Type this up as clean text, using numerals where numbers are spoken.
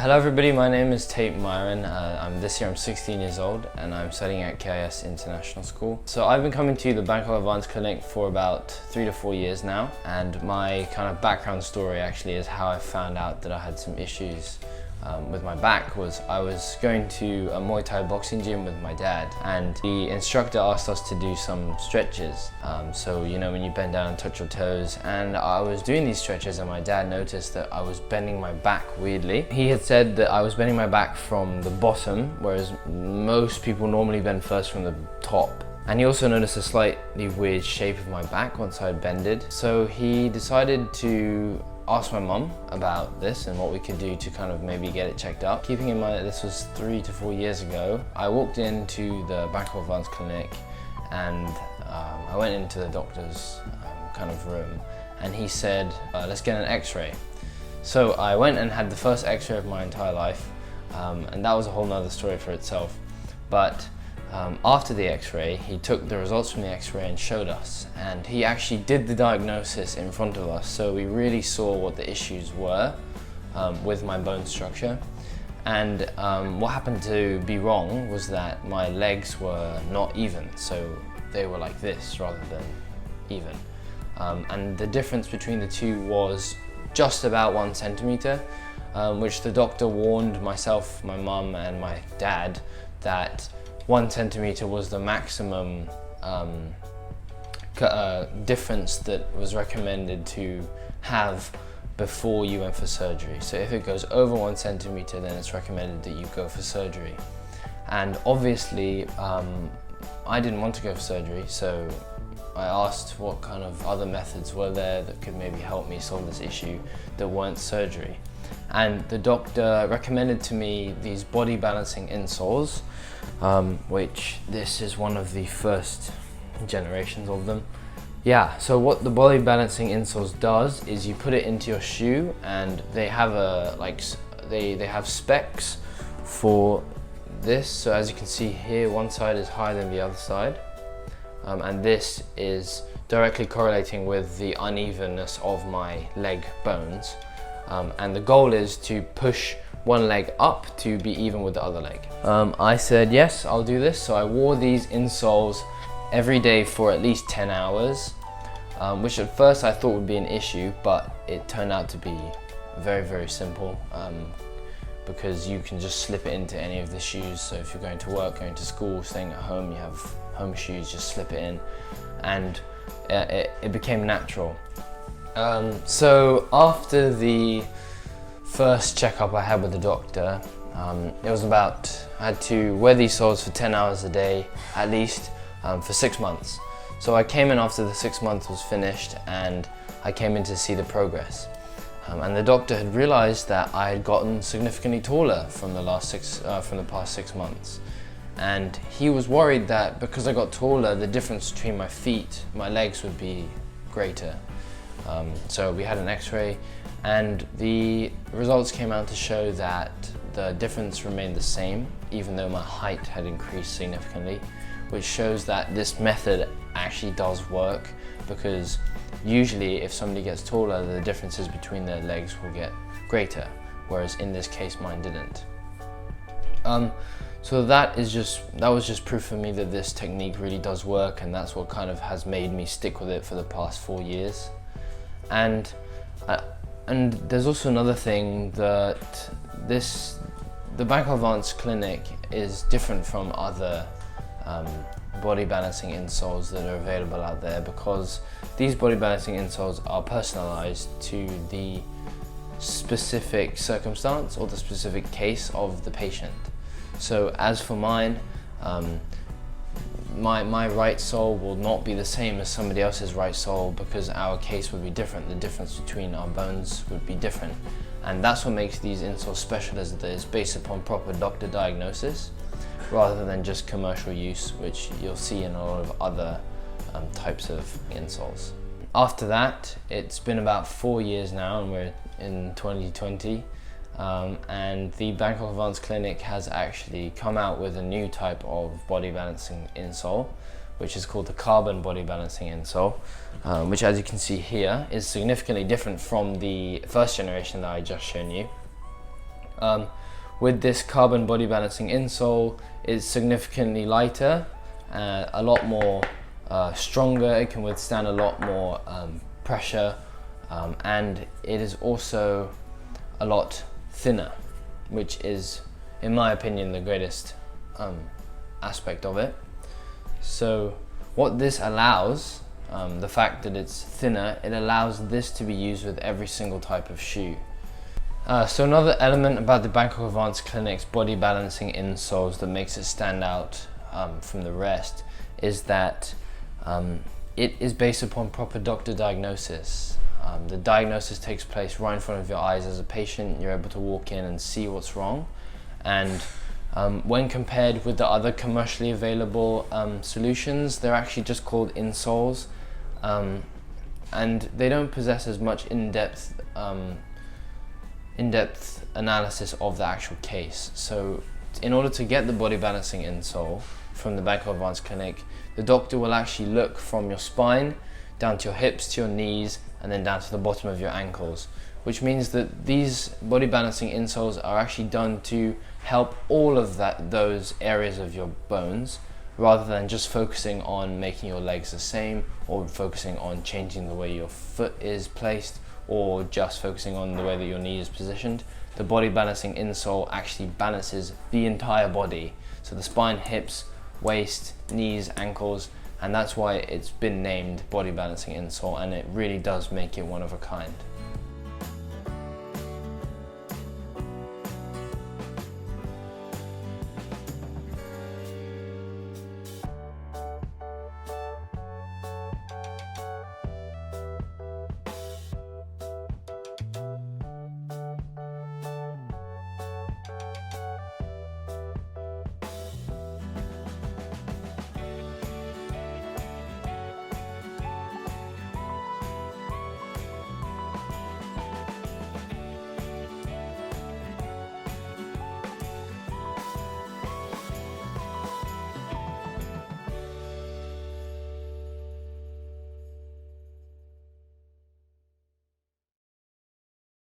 Hello everybody, my name is Tate Myron. This year I'm 16 years old and I'm studying at KIS International School. So I've been coming to the Bangkok Advanced Clinic for about 3 to 4 years now, and my kind of background story actually is how I found out that I had some issues with my back. Was I was going to a Muay Thai boxing gym with my dad, and the instructor asked us to do some stretches. So you know, when you bend down and touch your toes, and I was doing these stretches and my dad noticed that I was bending my back weirdly. He had said that I was bending my back from the bottom, whereas most people normally bend first from the top. And he also noticed a slightly weird shape of my back once I had bended. So he decided to asked my mum about this and what we could do to kind of maybe get it checked out. Keeping in mind that this was 3 to 4 years ago, I walked into the Bangkok Advanced Clinic and I went into the doctor's kind of room, and he said, let's get an x-ray. So I went and had the first x-ray of my entire life, and that was a whole nother story for itself. But after the x-ray, he took the results from the x-ray and showed us, and he actually did the diagnosis in front of us, so we really saw what the issues were with my bone structure. And what happened to be wrong was that my legs were not even, so they were like this rather than even. And the difference between the two was just about 1 centimeter, which the doctor warned myself, my mum and my dad that 1 centimeter was the maximum difference that was recommended to have before you went for surgery. So if it goes over 1 centimeter, then it's recommended that you go for surgery. And obviously, I didn't want to go for surgery, so I asked what kind of other methods were there that could maybe help me solve this issue that weren't surgery. And the doctor recommended to me these body balancing insoles, which this is one of the first generations of them. Yeah, so what the body balancing insoles does is you put it into your shoe, and they have they have specs for this. So as you can see here, one side is higher than the other side, and this is directly correlating with the unevenness of my leg bones. And the goal is to push one leg up to be even with the other leg. I said, yes, I'll do this. So I wore these insoles every day for at least 10 hours, which at first I thought would be an issue, but it turned out to be very, very simple, because you can just slip it into any of the shoes. So if you're going to work, going to school, staying at home, you have home shoes, just slip it in, and it became natural. So after the first checkup I had with the doctor, it was about, I had to wear these soles for 10 hours a day, at least, for 6 months. So I came in after the 6 months was finished, and I came in to see the progress. And the doctor had realized that I had gotten significantly taller from the past 6 months. And he was worried that because I got taller, the difference between my feet, my legs would be greater. So we had an x-ray, and the results came out to show that the difference remained the same, even though my height had increased significantly, which shows that this method actually does work, because usually if somebody gets taller, the differences between their legs will get greater, whereas in this case mine didn't. So that was just proof for me that this technique really does work, and that's what kind of has made me stick with it for the past 4 years. And there's also another thing, that the Bangkok Advanced Clinic is different from other body balancing insoles that are available out there, because these body balancing insoles are personalized to the specific circumstance or the specific case of the patient. So as for mine, my right sole will not be the same as somebody else's right sole, because our case would be different. The difference between our bones would be different. And that's what makes these insoles special, is that it's based upon proper doctor diagnosis rather than just commercial use, which you'll see in a lot of other types of insoles. After that, it's been about 4 years now, and we're in 2020. And the Bangkok Advanced Clinic has actually come out with a new type of body balancing insole, which is called the carbon body balancing insole, which, as you can see here, is significantly different from the first generation that I just shown you. With this carbon body balancing insole, it's significantly lighter, a lot more stronger, it can withstand a lot more pressure, and it is also a lot thinner, which is, in my opinion, the greatest aspect of it. So what this allows, the fact that it's thinner, it allows this to be used with every single type of shoe. So another element about the Bangkok Advanced Clinic's body balancing insoles that makes it stand out from the rest is that it is based upon proper doctor diagnosis. The diagnosis takes place right in front of your eyes as a patient. You're able to walk in and see what's wrong, and when compared with the other commercially available solutions, they're actually just called insoles, and they don't possess as much in-depth analysis of the actual case. So in order to get the body balancing insole from the Bangkok Advanced Clinic, the doctor will actually look from your spine down to your hips, to your knees, and then down to the bottom of your ankles, which means that these body balancing insoles are actually done to help all of those areas of your bones, rather than just focusing on making your legs the same, or focusing on changing the way your foot is placed, or just focusing on the way that your knee is positioned. The body balancing insole actually balances the entire body, so the spine, hips, waist, knees, ankles, and that's why it's been named body balancing insole, and it really does make it one of a kind.